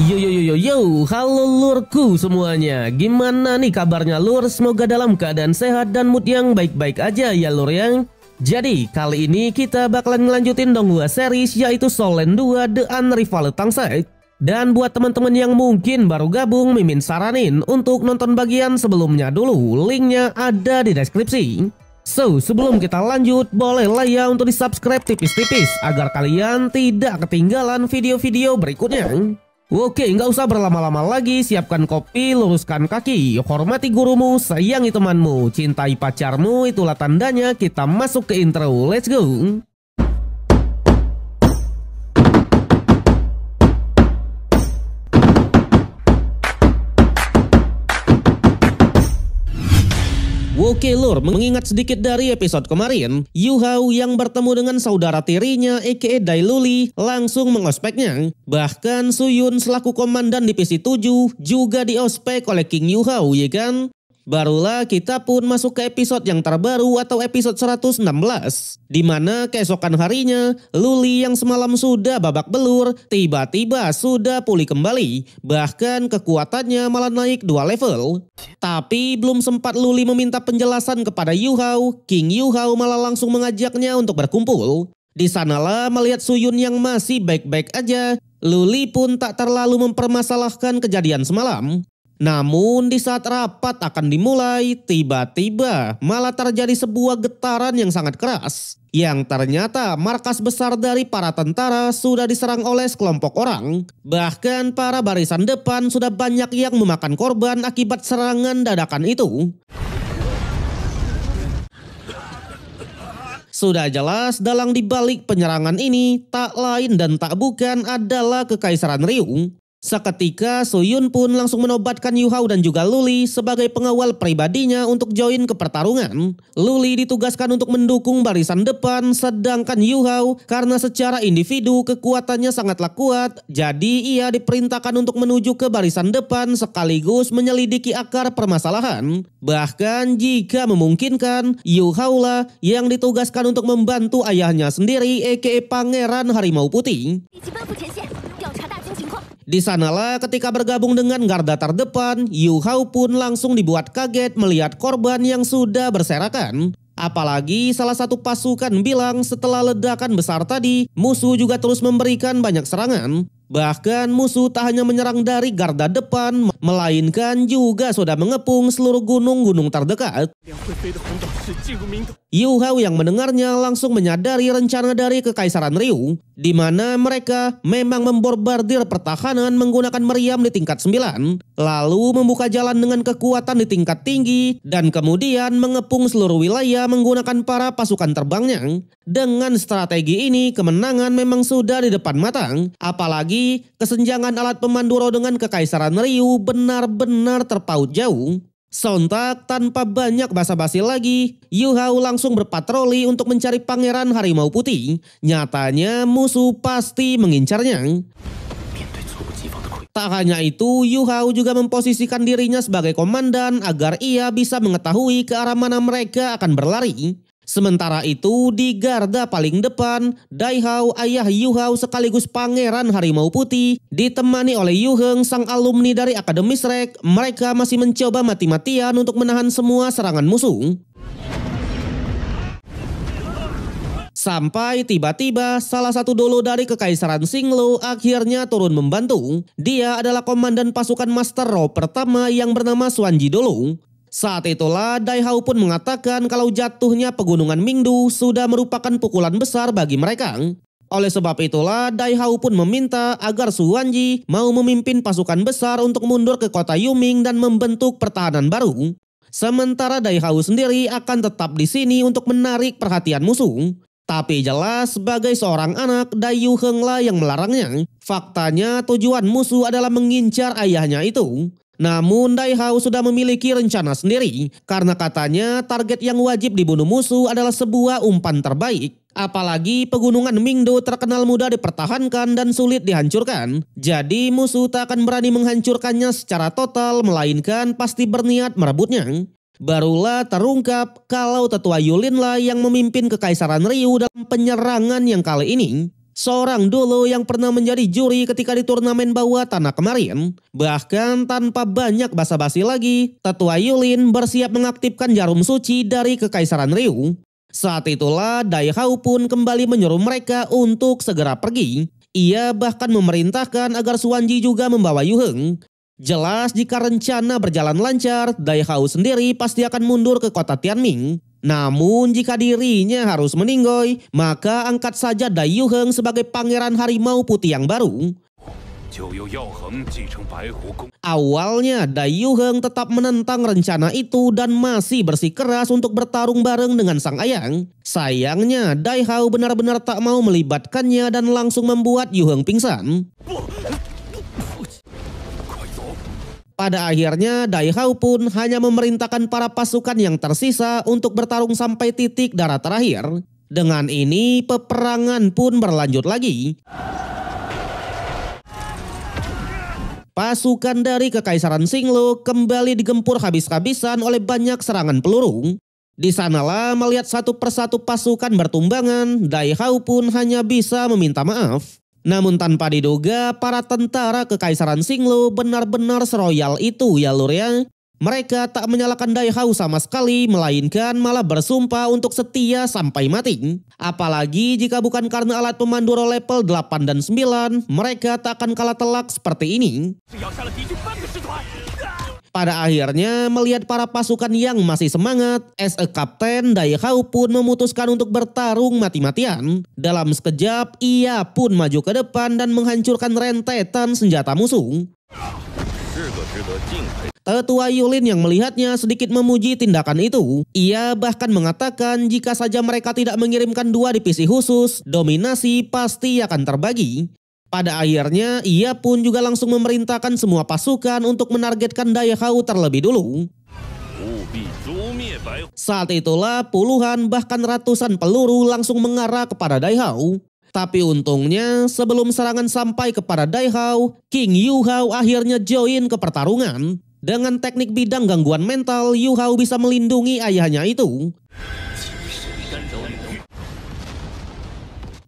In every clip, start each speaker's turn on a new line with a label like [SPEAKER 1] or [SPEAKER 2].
[SPEAKER 1] Yo yo yo yo yo, halo lurku semuanya. Gimana nih kabarnya lur? Semoga dalam keadaan sehat dan mood yang baik-baik aja ya lur yang. Jadi kali ini kita bakalan ngelanjutin Donghua series yaitu Soul Land 2 The Unrivaled Tangside. Dan buat teman-teman yang mungkin baru gabung, Mimin saranin untuk nonton bagian sebelumnya dulu. Linknya ada di deskripsi. So, sebelum kita lanjut, bolehlah ya untuk di subscribe tipis-tipis agar kalian tidak ketinggalan video-video berikutnya. Oke, nggak usah berlama-lama lagi, siapkan kopi, luruskan kaki, hormati gurumu, sayangi temanmu, cintai pacarmu, itulah tandanya kita masuk ke intro. Let's go! Oke lur, mengingat sedikit dari episode kemarin, Yu Hao yang bertemu dengan saudara tirinya aka Dai Luli langsung mengospeknya. Bahkan Su Yun selaku komandan divisi 7 juga diospek oleh King Yu Hao, ya kan? Barulah kita pun masuk ke episode yang terbaru atau episode 116. Dimana keesokan harinya, Luli yang semalam sudah babak belur, tiba-tiba sudah pulih kembali. Bahkan kekuatannya malah naik 2 level. Tapi belum sempat Luli meminta penjelasan kepada Yu Hao, King Yu Hao malah langsung mengajaknya untuk berkumpul. Di sanalah melihat Su Yun yang masih baik-baik aja, Luli pun tak terlalu mempermasalahkan kejadian semalam. Namun di saat rapat akan dimulai, tiba-tiba malah terjadi sebuah getaran yang sangat keras. Yang ternyata markas besar dari para tentara sudah diserang oleh sekelompok orang. Bahkan para barisan depan sudah banyak yang memakan korban akibat serangan dadakan itu. Sudah jelas dalang dibalik penyerangan ini tak lain dan tak bukan adalah Kekaisaran Ryu. Seketika Su Yun pun langsung menobatkan Yu Hao dan juga Luli sebagai pengawal pribadinya untuk join ke pertarungan. Luli ditugaskan untuk mendukung barisan depan, sedangkan Yu Hao karena secara individu kekuatannya sangatlah kuat, jadi ia diperintahkan untuk menuju ke barisan depan sekaligus menyelidiki akar permasalahan. Bahkan jika memungkinkan, Yu Hao lah yang ditugaskan untuk membantu ayahnya sendiri aka Pangeran Harimau Putih. Di sanalah ketika bergabung dengan garda terdepan, Yu Hao pun langsung dibuat kaget melihat korban yang sudah berserakan. Apalagi salah satu pasukan bilang setelah ledakan besar tadi, musuh juga terus memberikan banyak serangan. Bahkan musuh tak hanya menyerang dari garda depan, melainkan juga sudah mengepung seluruh gunung-gunung terdekat. Yu Hao yang mendengarnya langsung menyadari rencana dari Kekaisaran Ryu, di mana mereka memang memborbardir pertahanan menggunakan meriam di tingkat 9, lalu membuka jalan dengan kekuatan di tingkat tinggi, dan kemudian mengepung seluruh wilayah menggunakan para pasukan terbangnya. Dengan strategi ini, kemenangan memang sudah di depan mata, apalagi kesenjangan alat pemandu roh dengan Kekaisaran Ryu benar-benar terpaut jauh. Sontak tanpa banyak basa-basi lagi, Yu Hao langsung berpatroli untuk mencari Pangeran Harimau Putih. Nyatanya musuh pasti mengincarnya. Tak hanya itu, Yu Hao juga memposisikan dirinya sebagai komandan agar ia bisa mengetahui ke arah mana mereka akan berlari. Sementara itu di garda paling depan, Dai Hao ayah Yu Hao sekaligus Pangeran Harimau Putih ditemani oleh Yu Heng sang alumni dari Akademi Shrek. Mereka masih mencoba mati-matian untuk menahan semua serangan musuh. Sampai tiba-tiba salah satu dolo dari Kekaisaran Xinglu akhirnya turun membantu. Dia adalah komandan pasukan Master Roh pertama yang bernama Xuanji Dolo. Saat itulah Dai Hao pun mengatakan kalau jatuhnya pegunungan Mingdu sudah merupakan pukulan besar bagi mereka. Oleh sebab itulah Dai Hao pun meminta agar Xuanji mau memimpin pasukan besar untuk mundur ke kota Yuming dan membentuk pertahanan baru. Sementara Dai Hao sendiri akan tetap di sini untuk menarik perhatian musuh. Tapi jelas sebagai seorang anak, Dai Yu Heng lah yang melarangnya. Faktanya tujuan musuh adalah mengincar ayahnya itu. Namun Dai Hao sudah memiliki rencana sendiri, karena katanya target yang wajib dibunuh musuh adalah sebuah umpan terbaik. Apalagi pegunungan Mingdu terkenal mudah dipertahankan dan sulit dihancurkan. Jadi musuh tak akan berani menghancurkannya secara total, melainkan pasti berniat merebutnya. Barulah terungkap kalau tetua Yulin lah yang memimpin Kekaisaran Ryu dalam penyerangan yang kali ini. seorang dulu yang pernah menjadi juri ketika di turnamen bawah tanah kemarin. Bahkan tanpa banyak basa-basi lagi, Tetua Yulin bersiap mengaktifkan jarum suci dari Kekaisaran Ryu. Saat itulah Dai Hao pun kembali menyuruh mereka untuk segera pergi. Ia bahkan memerintahkan agar Suanji juga membawa Yu Heng. Jelas jika rencana berjalan lancar, Dai Hao sendiri pasti akan mundur ke kota Tianming. Namun jika dirinya harus meninggoy, maka angkat saja Dai Yu Heng sebagai pangeran harimau putih yang baru. Awalnya Dai Yu Heng tetap menentang rencana itu dan masih bersikeras untuk bertarung bareng dengan sang ayang. Sayangnya Dai Hao benar-benar tak mau melibatkannya dan langsung membuat Yu Heng pingsan. Pada akhirnya Dai Hao pun hanya memerintahkan para pasukan yang tersisa untuk bertarung sampai titik darah terakhir. Dengan ini peperangan pun berlanjut lagi. Pasukan dari Kekaisaran Xinglu kembali digempur habis-habisan oleh banyak serangan peluru. Di sanalah melihat satu persatu pasukan bertumbangan, Dai Hao pun hanya bisa meminta maaf. Namun tanpa diduga, para tentara Kekaisaran Xinglu benar-benar seroyal itu ya lur ya. Mereka tak menyalahkan Dai Hao sama sekali, melainkan malah bersumpah untuk setia sampai mati. Apalagi jika bukan karena alat pemandu roll level 8 dan 9, mereka tak akan kalah telak seperti ini. Pada akhirnya, melihat para pasukan yang masih semangat, as a captain, Dai Hao pun memutuskan untuk bertarung mati-matian. Dalam sekejap, ia pun maju ke depan dan menghancurkan rentetan senjata musuh. Tetua Yulin yang melihatnya sedikit memuji tindakan itu. Ia bahkan mengatakan jika saja mereka tidak mengirimkan 2 divisi khusus, dominasi pasti akan terbagi. Pada akhirnya, ia pun juga langsung memerintahkan semua pasukan untuk menargetkan Dai Hao terlebih dulu. Saat itulah puluhan bahkan ratusan peluru langsung mengarah kepada Dai Hao. Tapi untungnya sebelum serangan sampai kepada Dai Hao, King Yu Hao akhirnya join ke pertarungan. Dengan teknik bidang gangguan mental, Yu Hao bisa melindungi ayahnya itu.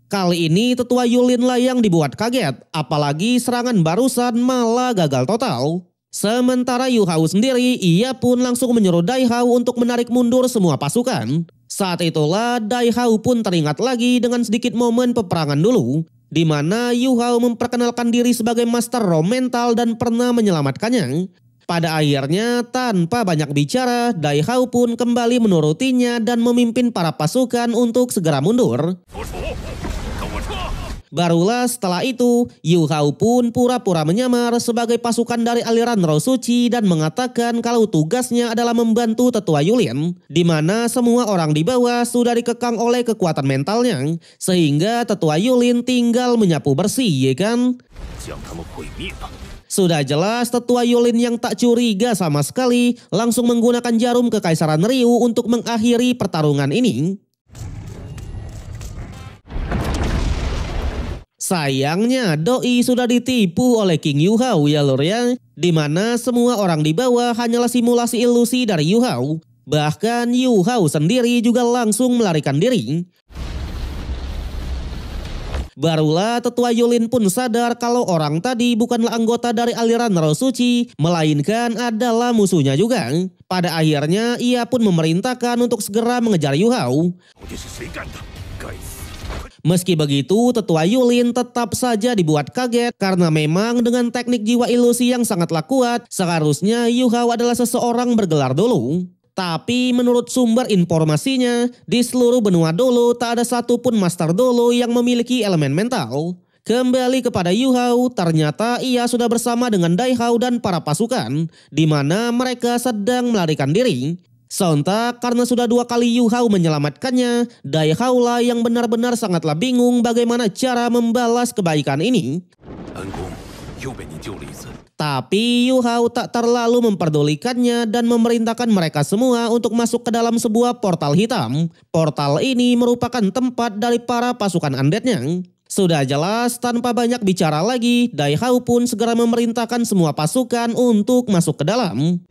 [SPEAKER 1] Kali ini Tetua Yulin lah yang dibuat kaget, apalagi serangan barusan malah gagal total. Sementara Yu Hao sendiri, ia pun langsung menyuruh Dai Hao untuk menarik mundur semua pasukan. Saat itulah Dai Hao pun teringat lagi dengan sedikit momen peperangan dulu, di mana Yu Hao memperkenalkan diri sebagai master roh mental dan pernah menyelamatkannya. Pada akhirnya, tanpa banyak bicara, Dai Hao pun kembali menurutinya dan memimpin para pasukan untuk segera mundur. Barulah setelah itu, Yu Hao pun pura-pura menyamar sebagai pasukan dari aliran roh suci dan mengatakan kalau tugasnya adalah membantu Tetua Yulin, di mana semua orang di bawah sudah dikekang oleh kekuatan mentalnya, sehingga Tetua Yulin tinggal menyapu bersih, ya kan? Sudah jelas Tetua Yulin yang tak curiga sama sekali langsung menggunakan jarum Kekaisaran Ryu untuk mengakhiri pertarungan ini. Sayangnya doi sudah ditipu oleh King Yu Hao ya lur ya, di mana semua orang di bawah hanyalah simulasi ilusi dari Yu Hao. Bahkan Yu Hao sendiri juga langsung melarikan diri. Barulah Tetua Yulin pun sadar kalau orang tadi bukanlah anggota dari aliran roh suci, melainkan adalah musuhnya juga. Pada akhirnya ia pun memerintahkan untuk segera mengejar Yu Hao. Meski begitu, Tetua Yulin tetap saja dibuat kaget karena memang dengan teknik jiwa ilusi yang sangatlah kuat, seharusnya Yu Hao adalah seseorang bergelar dulu. Tapi menurut sumber informasinya, di seluruh benua dulu tak ada satupun master dulu yang memiliki elemen mental. Kembali kepada Yu Hao, ternyata ia sudah bersama dengan Dai Hao dan para pasukan, di mana mereka sedang melarikan diri. Sontak karena sudah 2 kali Yu Hao menyelamatkannya, Dai Hao lah yang benar-benar sangatlah bingung bagaimana cara membalas kebaikan ini. Tapi Yu Hao tak terlalu memperdulikannya dan memerintahkan mereka semua untuk masuk ke dalam sebuah portal hitam. Portal ini merupakan tempat dari para pasukan undeadnya. Sudah jelas tanpa banyak bicara lagi, Dai Hao pun segera memerintahkan semua pasukan untuk masuk ke dalam.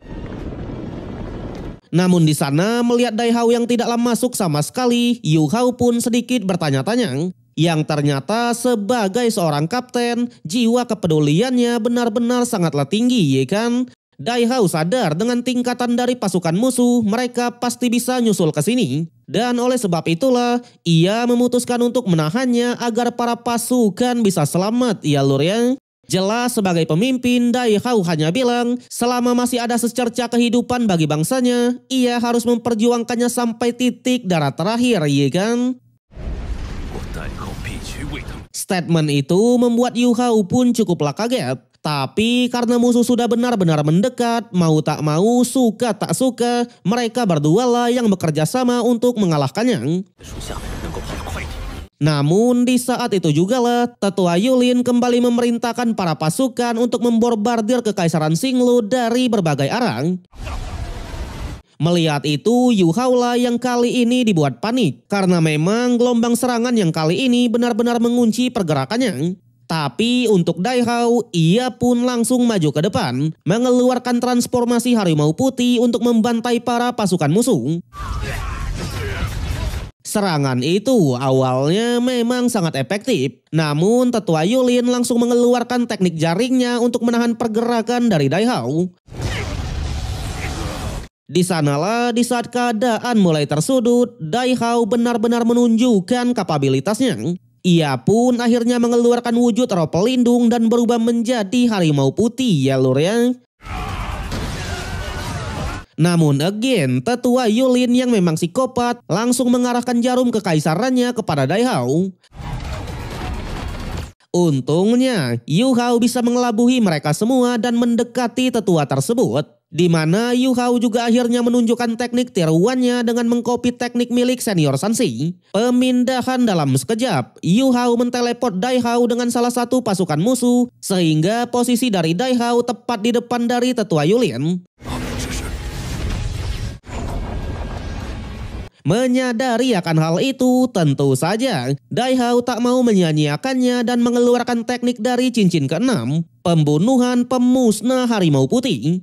[SPEAKER 1] Namun di sana melihat Dai Hao yang tidaklah masuk sama sekali, Yu Hao pun sedikit bertanya-tanya. Yang ternyata sebagai seorang kapten, jiwa kepeduliannya benar-benar sangatlah tinggi, ya kan? Dai Hao sadar dengan tingkatan dari pasukan musuh, mereka pasti bisa nyusul ke sini. Dan oleh sebab itulah, ia memutuskan untuk menahannya agar para pasukan bisa selamat, ya lur ya. Jelas sebagai pemimpin, Dai Hao hanya bilang, selama masih ada secerca kehidupan bagi bangsanya, ia harus memperjuangkannya sampai titik darah terakhir, ya kan? Statement itu membuat Yu Hao pun cukuplah kaget. Tapi karena musuh sudah benar-benar mendekat, mau tak mau, suka tak suka, mereka berdua lah yang bekerja sama untuk mengalahkannya. Namun di saat itu juga lah, Tetua Yulin kembali memerintahkan para pasukan untuk memborbardir Kekaisaran Xinglu dari berbagai arah. Melihat itu, Yu Hao lah yang kali ini dibuat panik karena memang gelombang serangan yang kali ini benar-benar mengunci pergerakannya. Tapi untuk Dai Hao, ia pun langsung maju ke depan, mengeluarkan transformasi harimau putih untuk membantai para pasukan musuh. Serangan itu awalnya memang sangat efektif, namun Tetua Yulin langsung mengeluarkan teknik jaringnya untuk menahan pergerakan dari Dai Hao. Di sanalah di saat keadaan mulai tersudut, Dai Hao benar-benar menunjukkan kapabilitasnya. Ia pun akhirnya mengeluarkan wujud roh pelindung dan berubah menjadi harimau putih, ya lur ya. Namun again, Tetua Yulin yang memang psikopat langsung mengarahkan jarum kekaisarannya kepada Dai Hao. Untungnya, Yu Hao bisa mengelabui mereka semua dan mendekati tetua tersebut. Di mana Yu Hao juga akhirnya menunjukkan teknik tiruannya dengan mengkopi teknik milik senior Sanshi. Pemindahan dalam sekejap, Yu Hao menteleport Dai Hao dengan salah satu pasukan musuh, sehingga posisi dari Dai Hao tepat di depan dari Tetua Yulin. Menyadari akan hal itu, tentu saja Dai Hao tak mau menyia-nyiakannya dan mengeluarkan teknik dari cincin ke-6, pembunuhan pemusnah harimau putih.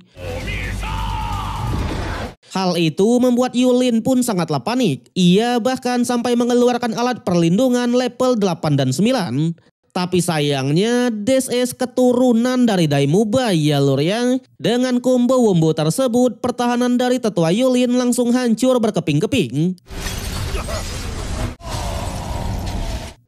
[SPEAKER 1] Hal itu membuat Yulin pun sangatlah panik. Ia bahkan sampai mengeluarkan alat perlindungan level 8 dan 9. Tapi sayangnya this is keturunan dari Daimuba, ya lur ya. Dengan combo-wombo tersebut, pertahanan dari Tetua Yulin langsung hancur berkeping-keping.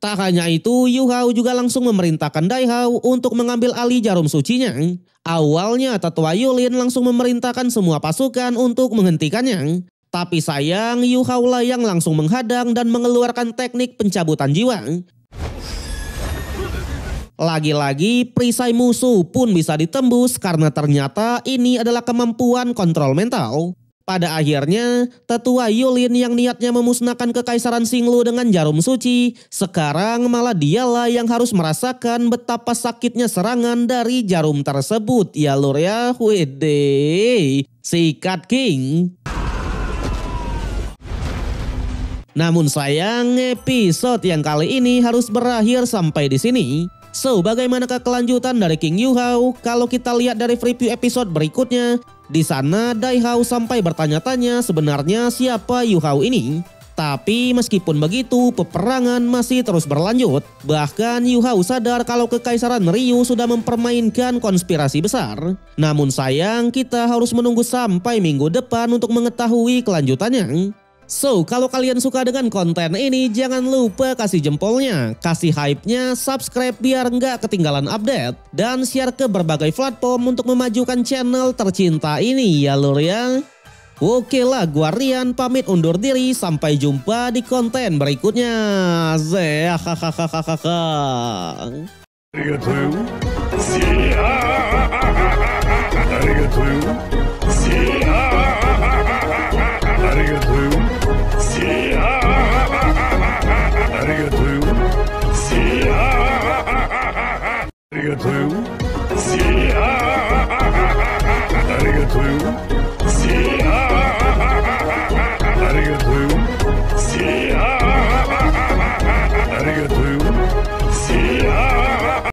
[SPEAKER 1] Tak hanya itu, Yu Hao juga langsung memerintahkan Dai Hao untuk mengambil alih jarum sucinya. Awalnya Tetua Yulin langsung memerintahkan semua pasukan untuk menghentikannya. Tapi sayang, Yu Hao lah yang langsung menghadang dan mengeluarkan teknik pencabutan jiwa. Lagi-lagi perisai musuh pun bisa ditembus karena ternyata ini adalah kemampuan kontrol mental. Pada akhirnya, Tetua Yulin yang niatnya memusnahkan Kekaisaran Xinglu dengan jarum suci, sekarang malah dialah yang harus merasakan betapa sakitnya serangan dari jarum tersebut, ya lur ya. Wede, sikat king. Namun sayang, episode yang kali ini harus berakhir sampai di sini. So, bagaimanakah kelanjutan dari King Yu Hao? Kalau kita lihat dari preview episode berikutnya, di sana Dai Hao sampai bertanya-tanya sebenarnya siapa Yu Hao ini. Tapi meskipun begitu, peperangan masih terus berlanjut. Bahkan Yu Hao sadar kalau Kekaisaran Ryu sudah mempermainkan konspirasi besar. Namun sayang, kita harus menunggu sampai minggu depan untuk mengetahui kelanjutannya. So, kalau kalian suka dengan konten ini, jangan lupa kasih jempolnya, kasih hype-nya, subscribe biar nggak ketinggalan update, dan share ke berbagai platform untuk memajukan channel tercinta ini, ya lur ya. Oke lah, gua Rian pamit undur diri, sampai jumpa di konten berikutnya.
[SPEAKER 2] Arigatou.